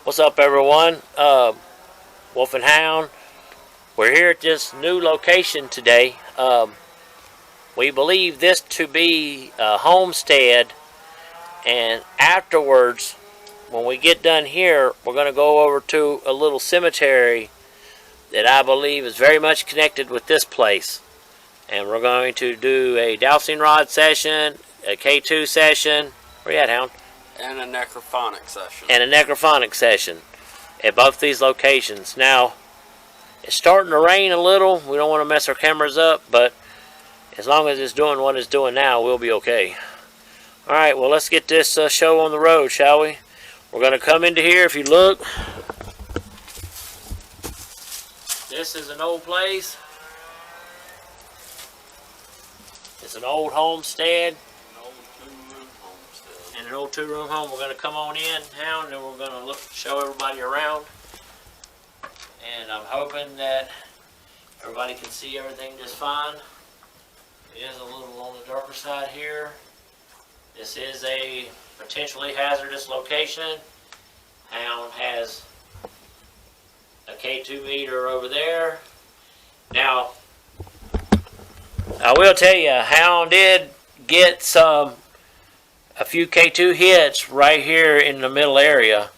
What's up, everyone? Wolf and Hound. We're here at this new location today. We believe this to be a homestead, and afterwards, when we get done here, we're going to go over to a little cemetery that I believe is very much connected with this place. And we're going to do a dowsing rod session, a K2 session. Where you at, Hound? And a necrophonic session. And a necrophonic session at both these locations. Now, it's starting to rain a little. We don't want to mess our cameras up, but as long as it's doing what it's doing now, we'll be okay. Alright, well, let's get this show on the road, shall we? We're going to come into here. If you look, this is an old place. It's an old homestead. And an old two-room home. We're going to come on in, Hound, and we're going to show everybody around. And I'm hoping that everybody can see everything just fine. It is a little on the darker side here. This is a potentially hazardous location. Hound has a K2 meter over there. Now, I will tell you, Hound did get a few K2 hits right here in the middle area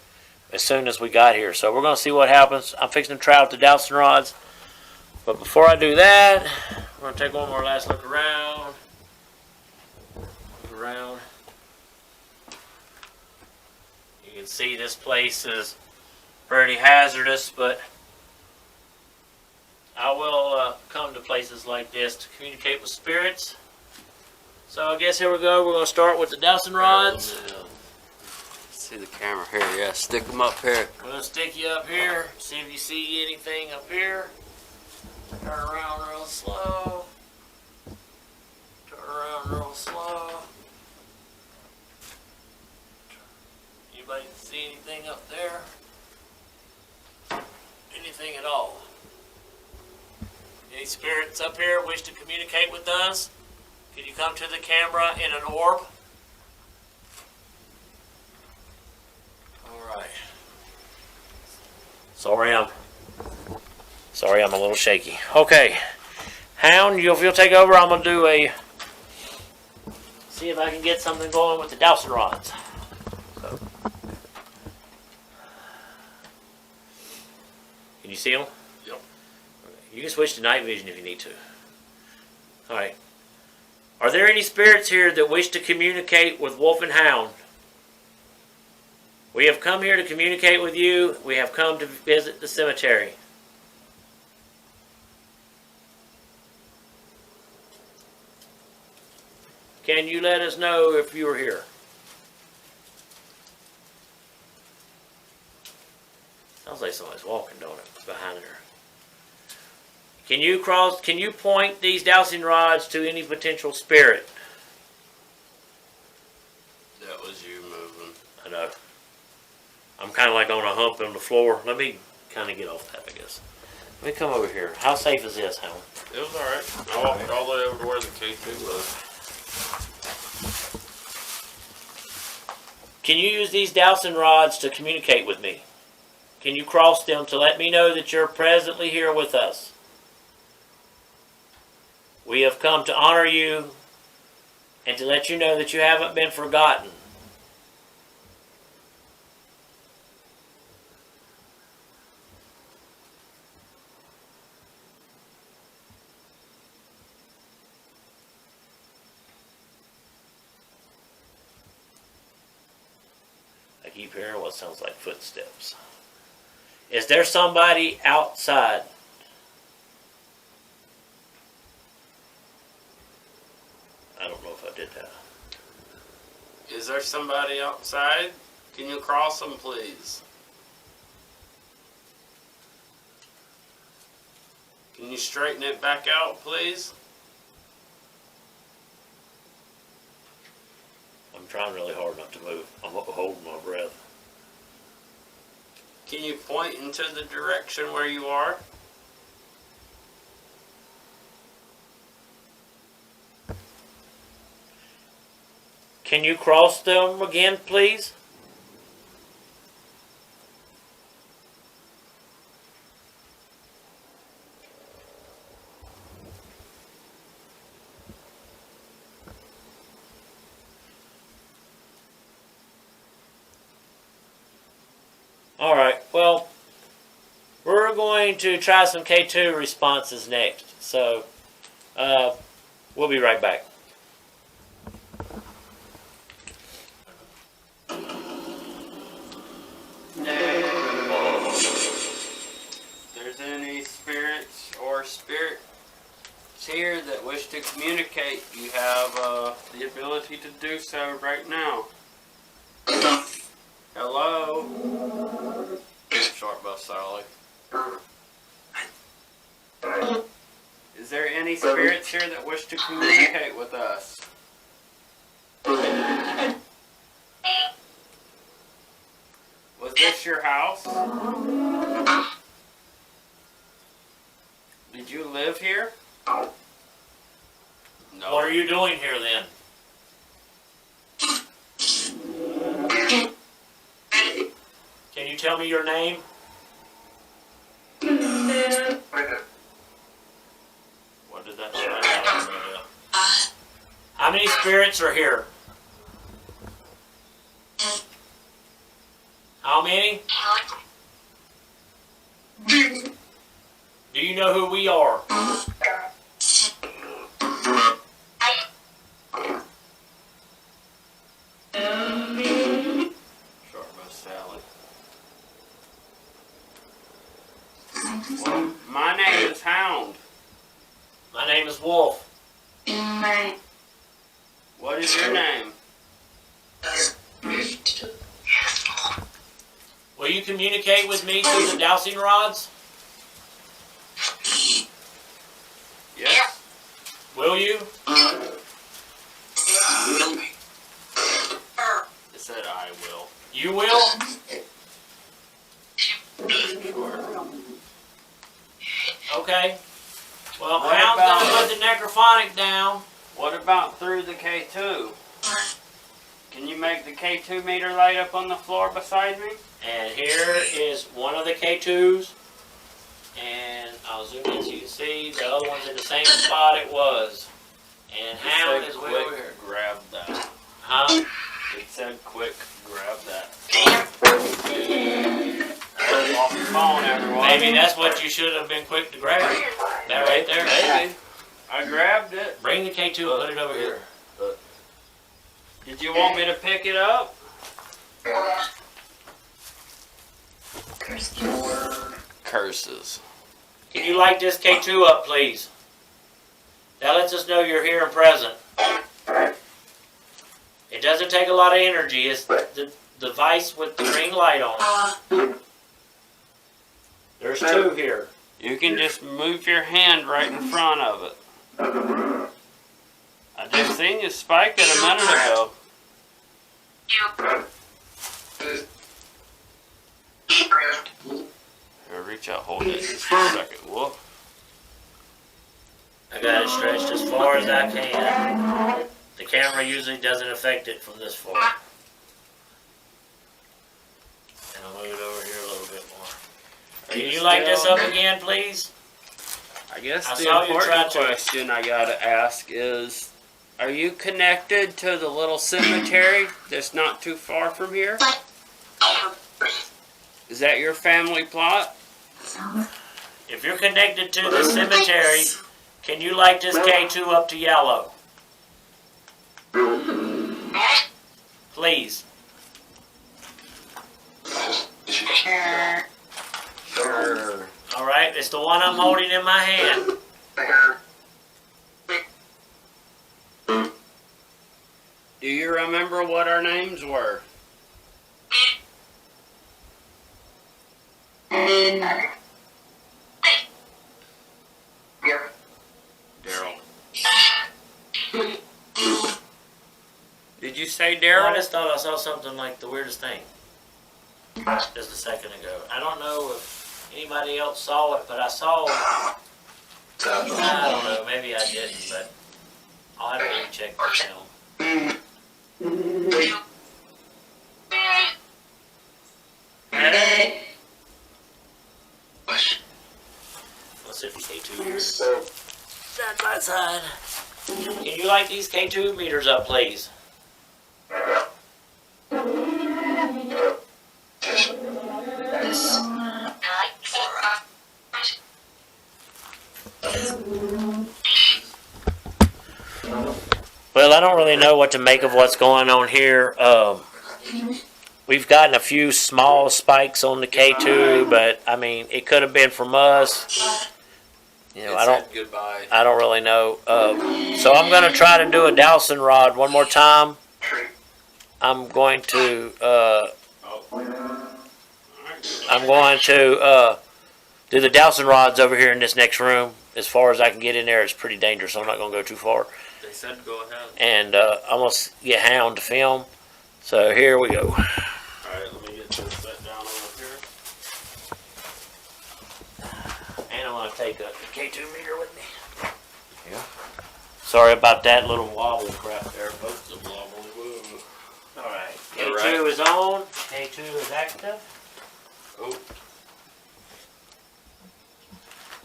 as soon as we got here. So we're going to see what happens. I'm fixing to try out the dowsing rods. But before I do that, we're going to take one more last look around. Look around. You can see this place is pretty hazardous, but I will come to places like this to communicate with spirits. So I guess here we go. We're going to start with the dowsing rods. See the camera here. Yeah, stick them up here. We're going to stick you up here. See if you see anything up here. Turn around real slow. Turn around real slow. Anybody see anything up there? Anything at all? Any spirits up here wish to communicate with us? Can you come to the camera in an orb? Alright. Sorry I'm a little shaky. Okay. Hound, if you'll take over, I'm going to do see if I can get something going with the dowsing rods. So. Can you see them? Yep. You can switch to night vision if you need to. Alright. Are there any spirits here that wish to communicate with Wolf and Hound? We have come here to communicate with you. We have come to visit the cemetery. Can you let us know if you are here? Sounds like somebody's walking, don't it? Behind her. Can you point these dowsing rods to any potential spirit? That was you moving. I know. I'm kind of like on a hump on the floor. Let me kind of get off that, I guess. Let me come over here. How safe is this, Hound? It was alright. I walked all the way over to where the K2 was. Can you use these dowsing rods to communicate with me? Can you cross them to let me know that you're presently here with us? We have come to honor you and to let you know that you haven't been forgotten. I keep hearing what sounds like footsteps. Is there somebody outside? I don't know if I did that. Is there somebody outside? Can you cross them, please? Can you straighten it back out, please? I'm trying really hard not to move. I'm holding my breath. Can you point into the direction where you are? Can you cross them again, please? All right. Well, we're going to try some K2 responses next. So, we'll be right back. If there's any spirits or spirits here that wish to communicate, you have the ability to do so right now. Hello? Short but Sally. Is there any spirits here that wish to communicate with us? Was this your house? Did you live here? No. What are you doing here then? Can you tell me your name? What did that say? How many spirits are here? How many? Do you know who we are? Short bus salad. Well, my name is Hound. My name is Wolf. What is your name? Will you communicate with me through the dowsing rods? Yes. Will you? It said I will. You will? Okay. Well, What Hound's about- gonna put the necrophonic down. What about through the K2? Can you make the K2 meter light up on the floor beside me? And here is one of the K2s. And I'll zoom in so you can see the other one's in the same spot it was. And Hound is way over here. Grab that. Huh? It said quick, grab that. Off the phone, everyone. Maybe that's what you should have been quick to grab. That right there. Maybe. I grabbed it. Bring the K2 and put it over here. Did you want me to pick it up? Curses. Can you light this K2 up, please? That lets us know you're here and present. It doesn't take a lot of energy. It's the device with the green light on it. There's two here. You can just move your hand right in front of it. I just seen you spike it a minute ago. Here, reach out, hold it just for a second. Whoop. I got it stretched as far as I can. The camera usually doesn't affect it from this far. And I'll move it over here a little bit more. Can you light this up again, please? I guess I the saw you try important to. question I gotta ask is, are you connected to the little cemetery that's not too far from here? Is that your family plot? If you're connected to the cemetery, can you light this K2 up to yellow? Please. Sure. Alright, it's the one I'm holding in my hand. Do you remember what our names were? Daryl. Did you say I Daryl? just thought I saw something like the weirdest thing just a second ago. I don't know if anybody else saw it, but I saw, I don't know, maybe I didn't, but I'll have to recheck the film. Let's see if the K2 here. Side by side. Can you light these K2 meters up, please? I don't really know what to make of what's going on here. We've gotten a few small spikes on the K2, but I mean, it could have been from us. You know, Goodbye. I don't really know. So I'm going to try to do a dowsing rod one more time. I'm going to do the dowsing rods over here in this next room. As far as I can get in there, it's pretty dangerous. So I'm not going to go too far. They said go ahead. And I'm going to get Hound to film. So here we go. Alright, let me get this set down over here. And I'm going to take a K2 meter with me. Yeah. Sorry about that little wobble crap there, folks. The wobbly woo. Alright, K2 is on. K2 is active. Oh.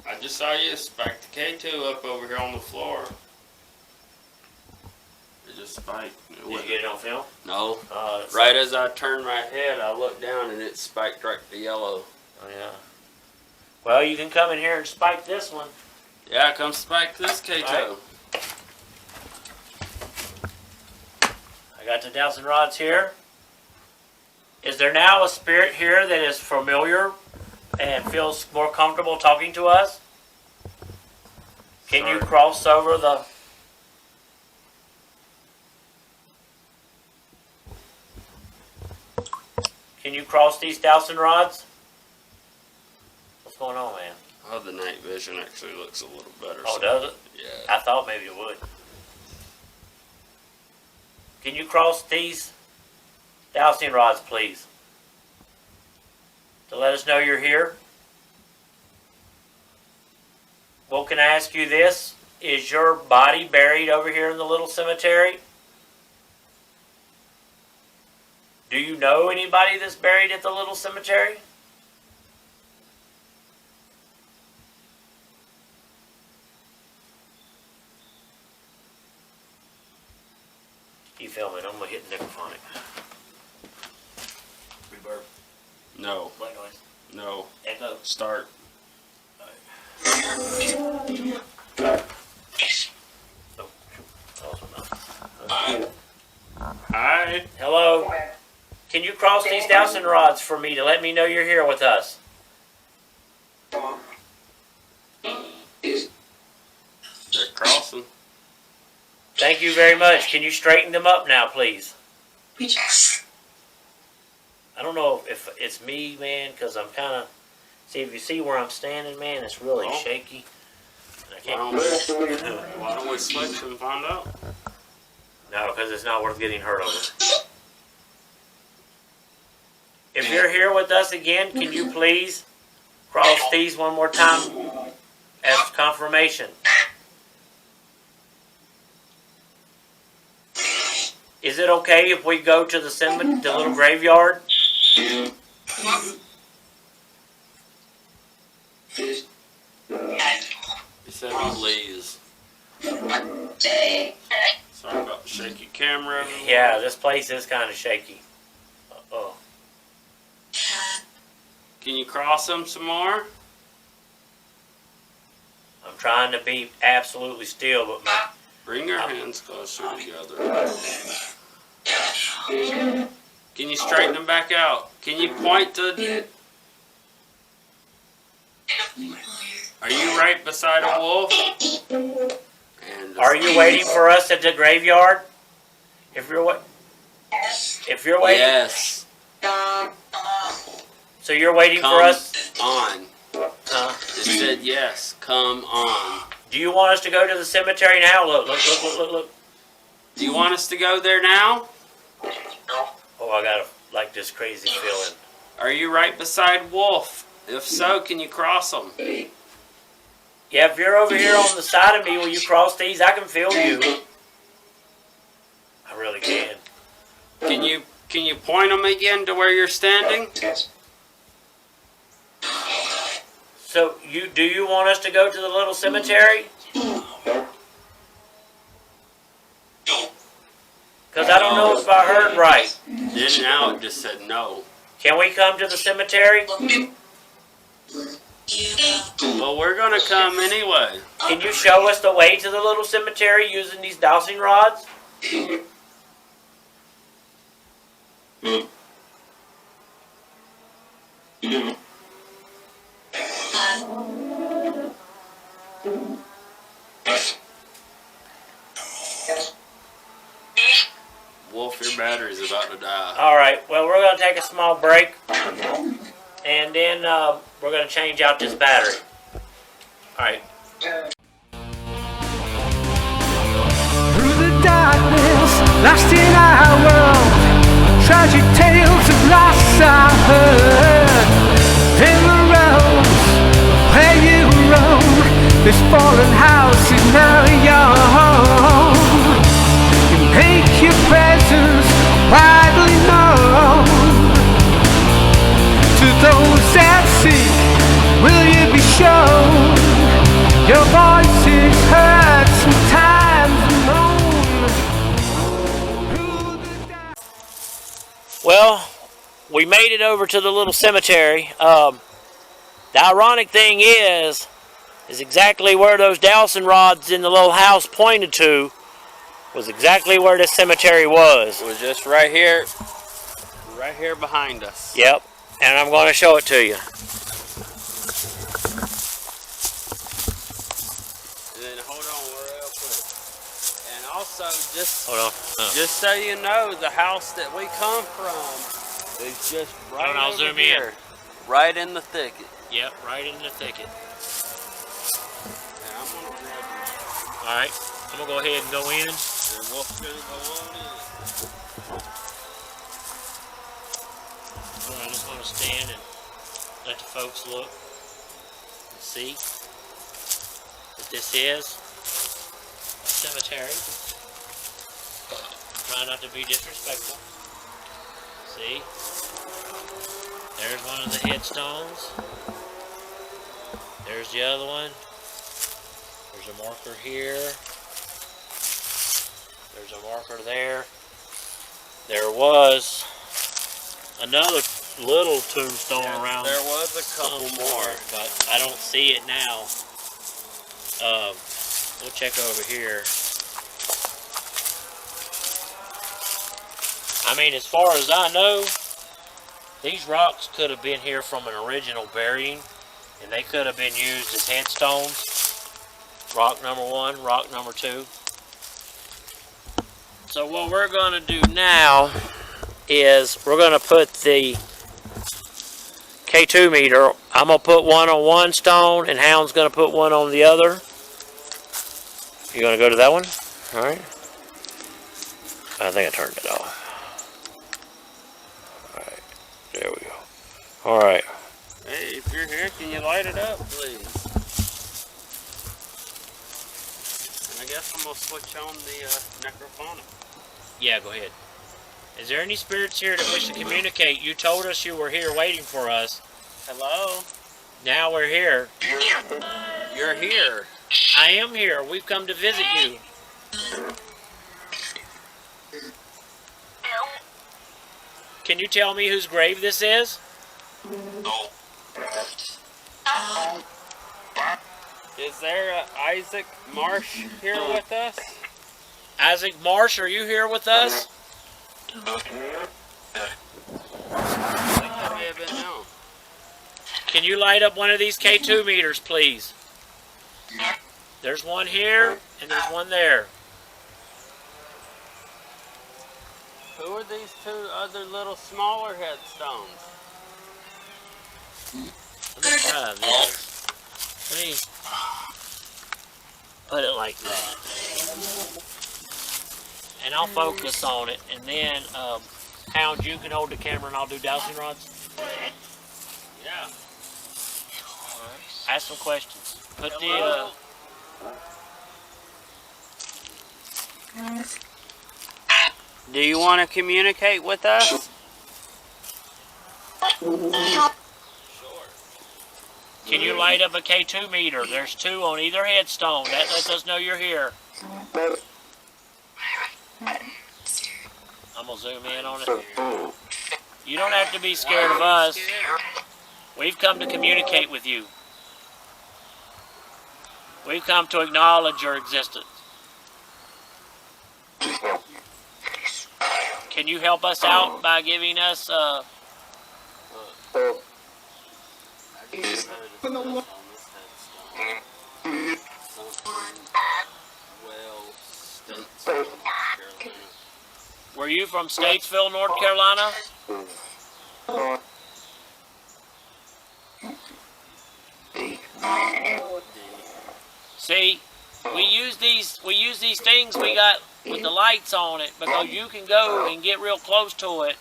I just saw you spike the K2 up over here on the floor. It just spiked. Did you get it on film? No. Right as I turned my head, I looked down and it spiked right to yellow. Oh, yeah. Well, you can come in here and spike this one. Yeah, come spike this K2. Right. I got the dowsing rods here. Is there now a spirit here that is familiar and feels more comfortable talking to us? Can you cross over the... Can you cross these dowsing rods? What's going on, man? Oh, the night vision actually looks a little better. Oh, does it? Yeah. I thought maybe it would. Can you cross these dowsing rods, please? To let us know you're here. Well, can I ask you this? Is your body buried over here in the little cemetery? Do you know anybody that's buried at the little cemetery? Keep filming. I'm going to hit Nicrophonic. Reverb. No. White noise. No. Echo. Start. Hi. Hello. Can you cross these dowsing rods for me to let me know you're here with us? They're crossing. Thank you very much. Can you straighten them up now, please? I don't know if it's me, man, because I'm kind of... See, if you see where I'm standing, man, it's really shaky. I can't... Why don't we switch and find out? No, because it's not worth getting hurt over. If you're here with us again, can you please cross these one more time as confirmation? Is it okay if we go to the cemetery, the little graveyard? You said please. Sorry about the shaky camera. Yeah, this place is kind of shaky. Uh-oh. Can you cross them some more? I'm trying to be absolutely still, but my... Bring your hands closer together. Can you straighten them back out? Can you point to... Are you right beside a wolf? And Are you waiting for us at the graveyard? If you're waiting... Yes. So you're waiting Come for us? on. It said yes. Come on. Do you want us to go to the cemetery now? Look. Do you want us to go there now? Oh, I got like this crazy feeling. Are you right beside Wolf? If so, can you cross them? Yeah, if you're over here on the side of me, will you cross these? I can feel you. I really can. Can you point them again to where you're standing? So do you want us to go to the little cemetery? Because I don't know if I heard right. Then now it just said no. Can we come to the cemetery? Well, we're gonna come anyway. Can you show us the way to the little cemetery using these dowsing rods? Wolf, your battery's about to die. All right, well, we're going to take a small break, and then we're going to change out this battery. All right. Through the darkness, lost in our world, tragic tales of loss I heard. In the roads where you roam, this fallen house is now your home. You make your presence widely known. To those that seek, will you be shown? Your voice is heard sometimes known. Well, we made it over to the little cemetery. The ironic thing is exactly where those dowsing rods in the little house pointed to was exactly where this cemetery was. It was just right here behind us. Yep, and I'm going to show it to you. And then hold on real quick. And also, Hold on. just so you know, the house that we come from is just right I'll over zoom here, right in the thicket. Yep, right in the thicket. And I'm gonna grab you. All right, I'm going to go ahead and go in. And we'll go on in. I just want to stand and let the folks look and see what this is. A cemetery. Try not to be disrespectful. See? There's one of the headstones. There's the other one. There's a marker here. There's a marker there. There was another little tombstone around. There was a couple more, but I don't see it now. We'll check over here. I mean, as far as I know, these rocks could have been here from an original burying, and they could have been used as headstones. Rock number 1, rock number 2. So what we're going to do now is we're going to put the K2 meter. I'm going to put one on one stone, and Hound's going to put one on the other. You going to go to that one? All right. I think I turned it off. All right. There we go. All right. Hey, if you're here, can you light it up, please? And I guess I'm going to switch on the necrophonic. Yeah, go ahead. Is there any spirits here that wish to communicate? You told us you were here waiting for us. Hello? Now we're here. You're here. I am here. We've come to visit you. Can you tell me whose grave this is? Is there Isaac Marsh here with us? Isaac Marsh, are you here with us? That may have been known. Can you light up one of these K2 meters, please? There's one here, and there's one there. Who are these two other little smaller headstones? Let me try this. Let me put it like that. And I'll focus on it, and then, Hound, you can hold the camera and I'll do dowsing rods. Yeah. Ask some questions. Put the, Do you want to communicate with us? Sure. can you light up a K2 meter? There's 2 on either headstone. That lets us know you're here. I'm gonna zoom in on it. You don't have to be scared of us. We've come to communicate with you. We've come to acknowledge your existence. Can you help us out by giving us were you from Statesville, North Carolina? See, we use these things we got with the lights on it because you can go and get real close to it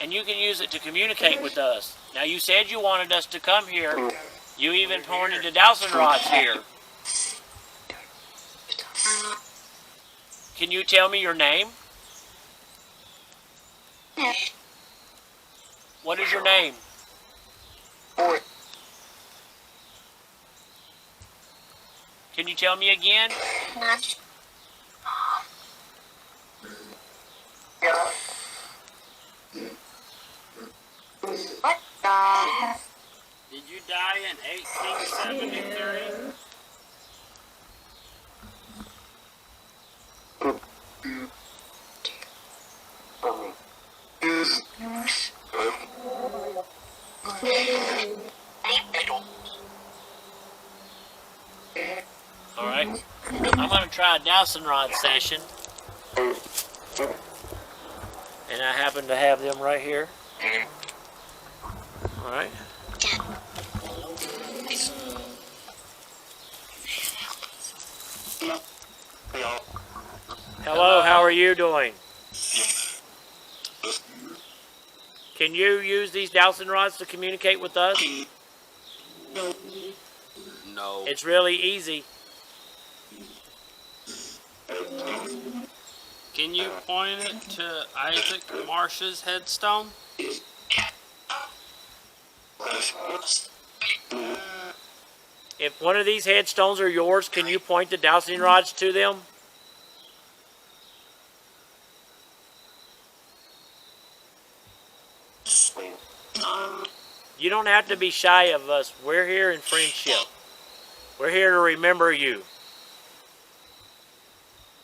and you can use it to communicate with us. Now you said you wanted us to come here. You even pointed to dowsing rods here. Can you tell me your name? What is your name? Can you tell me again? Did you die in 1873? All right. I'm going to try a dowsing rod session. And I happen to have them right here. All right. Hello, how are you doing? Can you use these dowsing rods to communicate with us? No. It's really easy. Can you point it to Isaac Marsh's headstone? If one of these headstones are yours, can you point the dowsing rods to them? You don't have to be shy of us. We're here in friendship. We're here to remember you.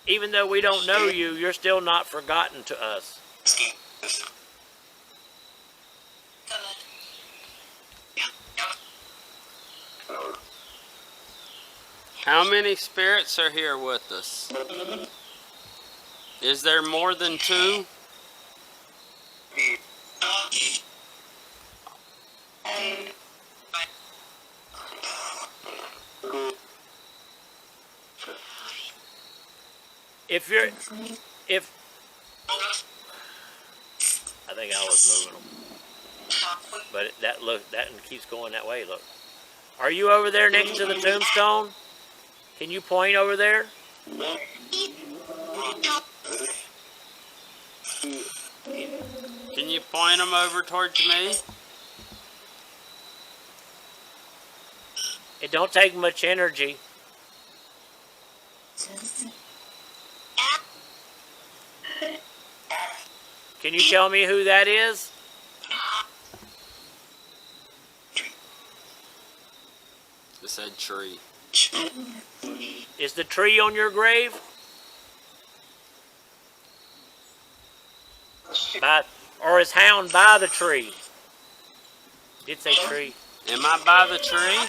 Even though we don't know you, you're still not forgotten to us. How many spirits are here with us? Is there more than 2? If I think I was moving them, but that keeps going that way. Look, are you over there next to the tombstone? Can you point over there? Can you point them over towards me? It don't take much energy. Can you tell me who that is? It said tree. Is the tree on your grave? Or is Hound by the tree? Did say tree. Am I by the tree?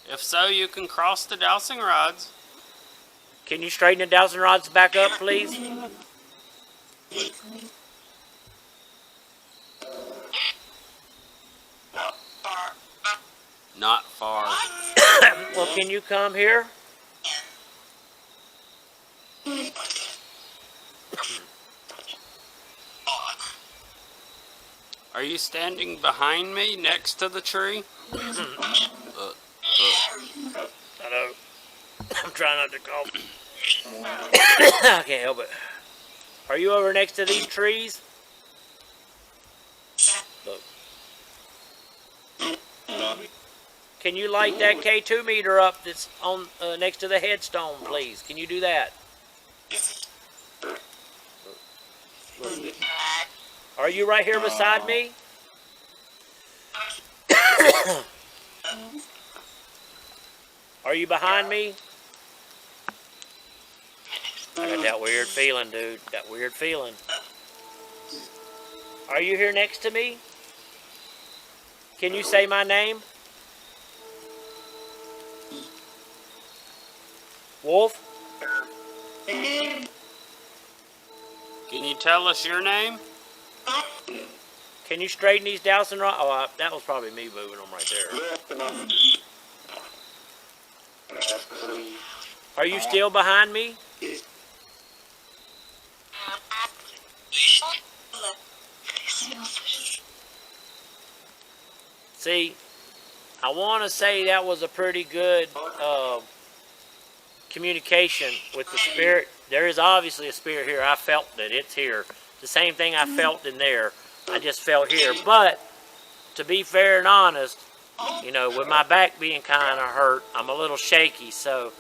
If so, you can cross the dowsing rods. Can you straighten the dowsing rods back up, please? Not far. Well, can you come here? Are you standing behind me next to the tree? I know. I'm trying not to cough. I can't help it. Are you over next to these trees? Look. Can you light that K2 meter up that's on next to the headstone, please? Can you do that? Look. Are you right here beside me? Are you behind me? I got that weird feeling, dude. That weird feeling. Are you here next to me? Can you say my name? Wolf? Can you tell us your name? Can you straighten these dowsing rods? Oh, that was probably me moving them right there. Are you still behind me? See, I want to say that was a pretty good communication with the spirit. There is obviously a spirit here. I felt that it's here. The same thing I felt in there, I just felt here. But to be fair and honest, you know, with my back being kind of hurt, I'm a little shaky, so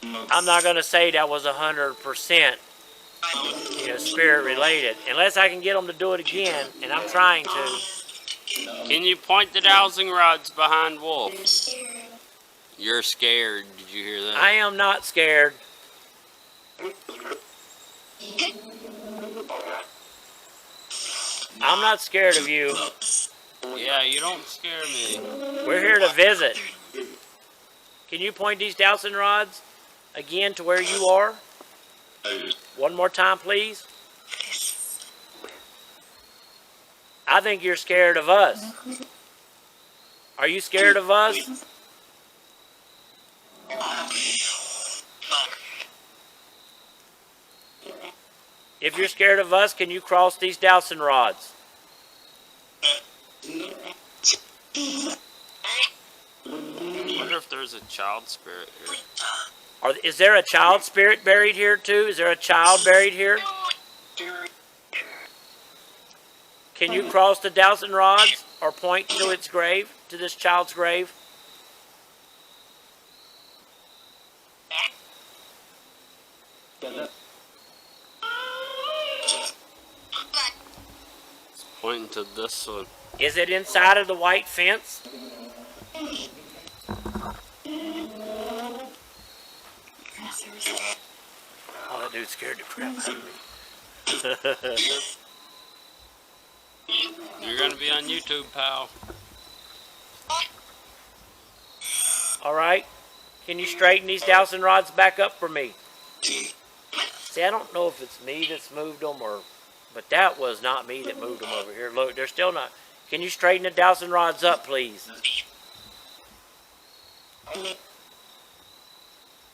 I'm not going to say that was 100%, you know, spirit related, unless I can get them to do it again, and I'm trying to. Can you point the dowsing rods behind Wolf? You're scared. Did you hear that? I am not scared. I'm not scared of you. Yeah, you don't scare me. We're here to visit. Can you point these dowsing rods again to where you are? One more time, please. I think you're scared of us. Are you scared of us? If you're scared of us, can you cross these dowsing rods? I wonder if there's a child spirit here. Is there a child spirit buried here too? Is there a child buried here? Can you cross the dowsing rods or point to its grave, to this child's grave? It's pointing to this one. Is it inside of the white fence? Oh, that dude scared the crap out of me. You're gonna be on YouTube, pal. All right. Can you straighten these dowsing rods back up for me? See, I don't know if it's me that's moved them but that was not me that moved them over here. Look, they're still not. Can you straighten the dowsing rods up, please?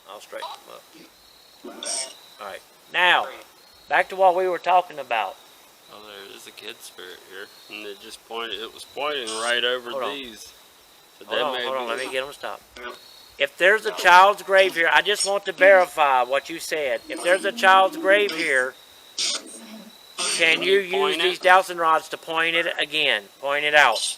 I'll straighten them up. All right. Now, back to what we were talking about. Oh, there is a kid spirit here, and it just pointed. It was pointing right over these. So Hold on. Let me get them to stop. If there's a child's grave here, I just want to verify what you said. If there's a child's grave here, can you use these dowsing rods to point it again? Point it out.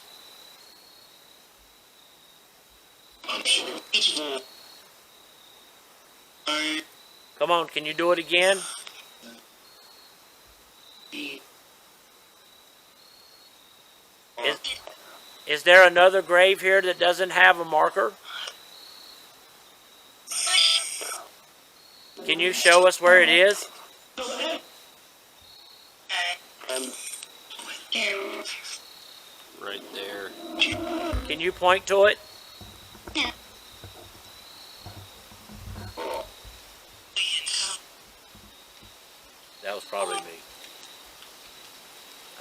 Come on, can you do it again? Is there another grave here that doesn't have a marker? Can you show us where it is? Right there. Can you point to it? That was probably me.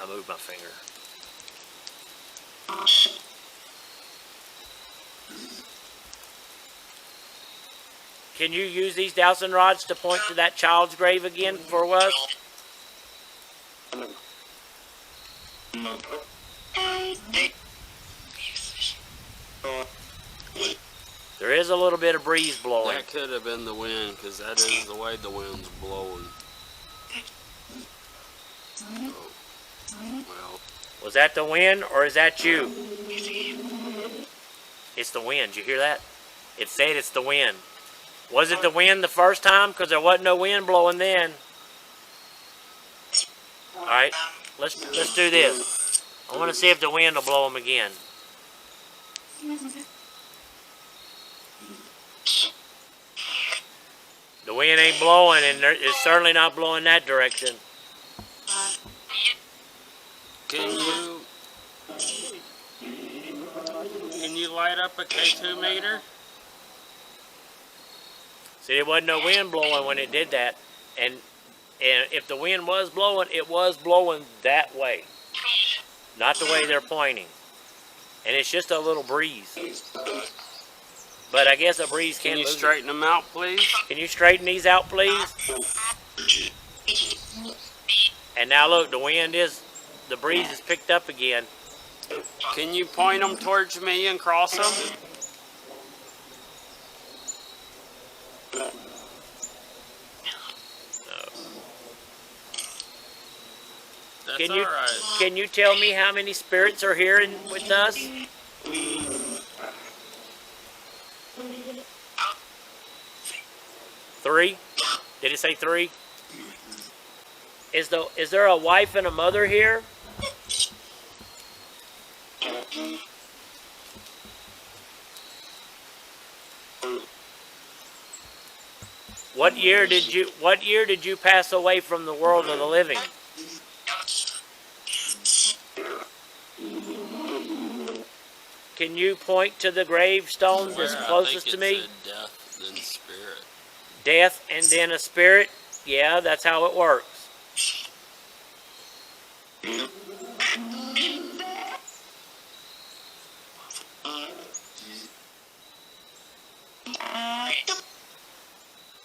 I moved my finger. Can you use these dowsing rods to point to that child's grave again for us? There is a little bit of breeze blowing. That could have been the wind, because that is the way the wind's blowing. Oh. Well. Was that the wind or is that you? It's the wind. You hear that? It said it's the wind. Was it the wind the first time? Because there wasn't no wind blowing then. All right, let's do this. I want to see if the wind will blow them again. The The wind ain't blowing, and it's certainly not blowing that direction. Can you light up a K2 meter? See, there wasn't no wind blowing when it did that. And if the wind was blowing, it was blowing that way. Not the way they're pointing. And it's just a little breeze. But I guess a breeze Can can you move straighten them out, please? it. Can you straighten these out, please? And now look, the breeze is picked up again. Can you point them towards me and cross them? That's Can you alright. can you tell me how many spirits are here with us? 3? Did it say 3? Is there a wife and a mother here? What year did you pass away from the world of the living? Can you point to the gravestone that's closest to me? Death, then spirit. Death and then a spirit? Yeah, that's how it works.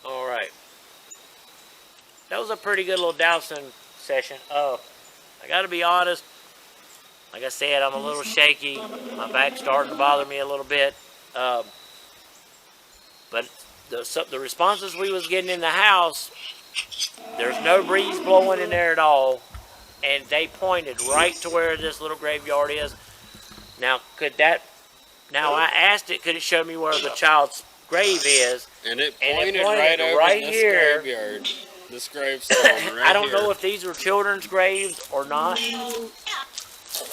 All right. That was a pretty good little dowsing session. Oh, I got to be honest. Like I said, I'm a little shaky. My back's starting to bother me a little bit. But the responses we was getting in the house, there's no breeze blowing in there at all. And they pointed right to where this little graveyard is. Now, I asked it, could it show me where the child's grave is? And it pointed right over right this here. graveyard. This gravestone right I don't know if these were children's graves or not.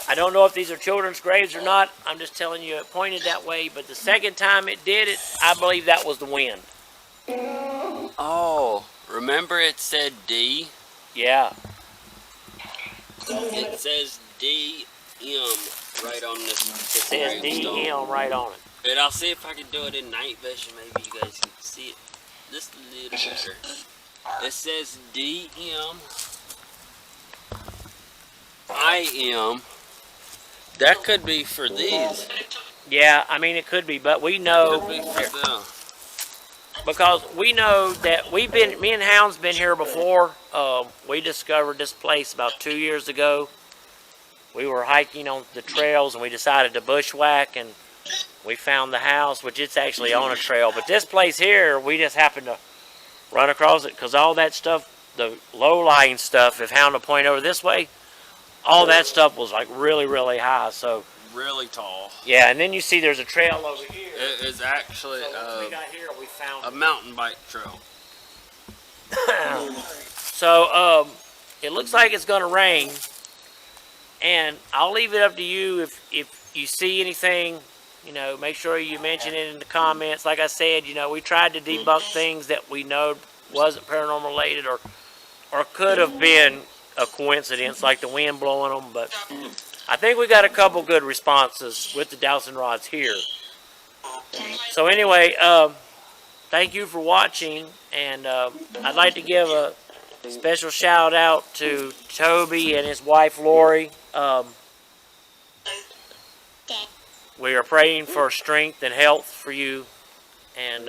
I don't know if these are children's graves or not. I'm just telling you it pointed that way. But the second time it did it, I believe that was the wind. Oh, remember it said D? Yeah. It says DM right on this. It says DM right on it. But I'll see if I can do it in night vision. Maybe you guys can see it just a little better. It says DM. IM. That could be for these. Yeah, I mean it could be, but we know Could be for them. because we know that me and Hound's been here before. We discovered this place about 2 years ago. We were hiking on the trails and we decided to bushwhack and we found the house, which it's actually on a trail. But this place here, we just happened to run across it because all that stuff, the low-lying stuff, if Hound will point over this way, all that stuff was like really, really high. So Really tall. yeah, and then you see there's a trail over here. It is actually So when we got here, we found a mountain bike trail. So it looks like it's going to rain, and I'll leave it up to you if you see anything. You know, make sure you mention it in the comments. Like I said, you know, we tried to debunk things that we know wasn't paranormal related or could have been a coincidence, like the wind blowing them. But I think we got a couple good responses with the dowsing rods here. So anyway, thank you for watching, and I'd like to give a special shout out to Toby and his wife Lori. We are praying for strength and health for you, and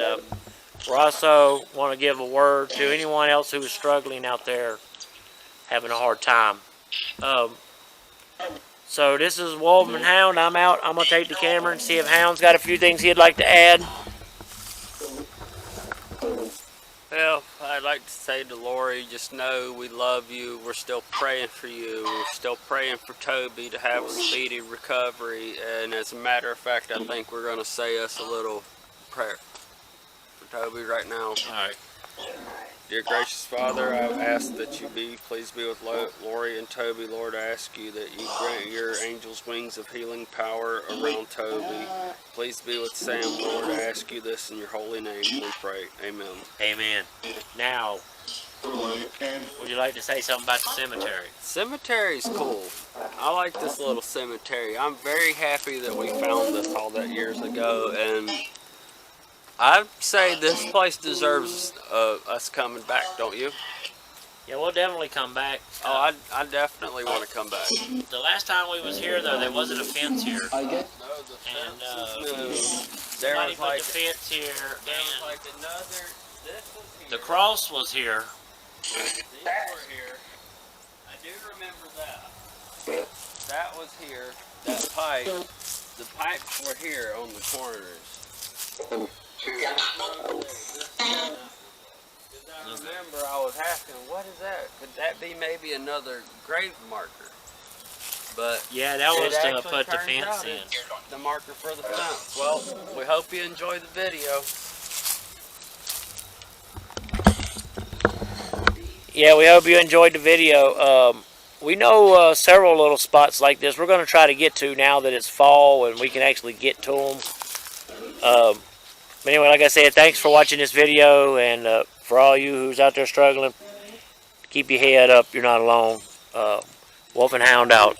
we also want to give a word to anyone else who is struggling out there, having a hard time. So this is Wolf and Hound. I'm out. I'm going to take the camera and see if Hound's got a few things he'd like to add. Well, I'd like to say to Lori, just know we love you. We're still praying for you. We're still praying for Toby to have a speedy recovery. And as a matter of fact, I think we're going to say us a little prayer for Toby right now. All right. Dear gracious Father, I ask that you please be with Lori and Toby. Lord, I ask you that you grant your angels wings of healing power around Toby. Please be with Sam, Lord. I ask you this in your holy name. We pray. Amen. Amen. Now, would you like to say something about the cemetery? Cemetery's cool. I like this little cemetery. I'm very happy that we found this all that years ago, and I'd say this place deserves us coming back, don't you? Yeah, we'll definitely come back. Oh, I definitely want to come back. The last time we was here, though, there wasn't a fence here. No, the fence is new. There Somebody was put like the fence here, there was and like another. This was here. the cross was here. These were here. I do remember that. That was here. That pipe. The pipes were here on the corners. I remember I was asking, what is that? Could that be maybe another grave marker? But Yeah, that was it to actually put the turns fence out in. it's the marker for the fence. Well, we hope you enjoy the video. Yeah, we hope you enjoyed the video. We know several little spots like this we're going to try to get to now that it's fall and we can actually get to them. But anyway, like I said, thanks for watching this video, and for all you who's out there struggling, keep your head up. You're not alone. Wolf and Hound out.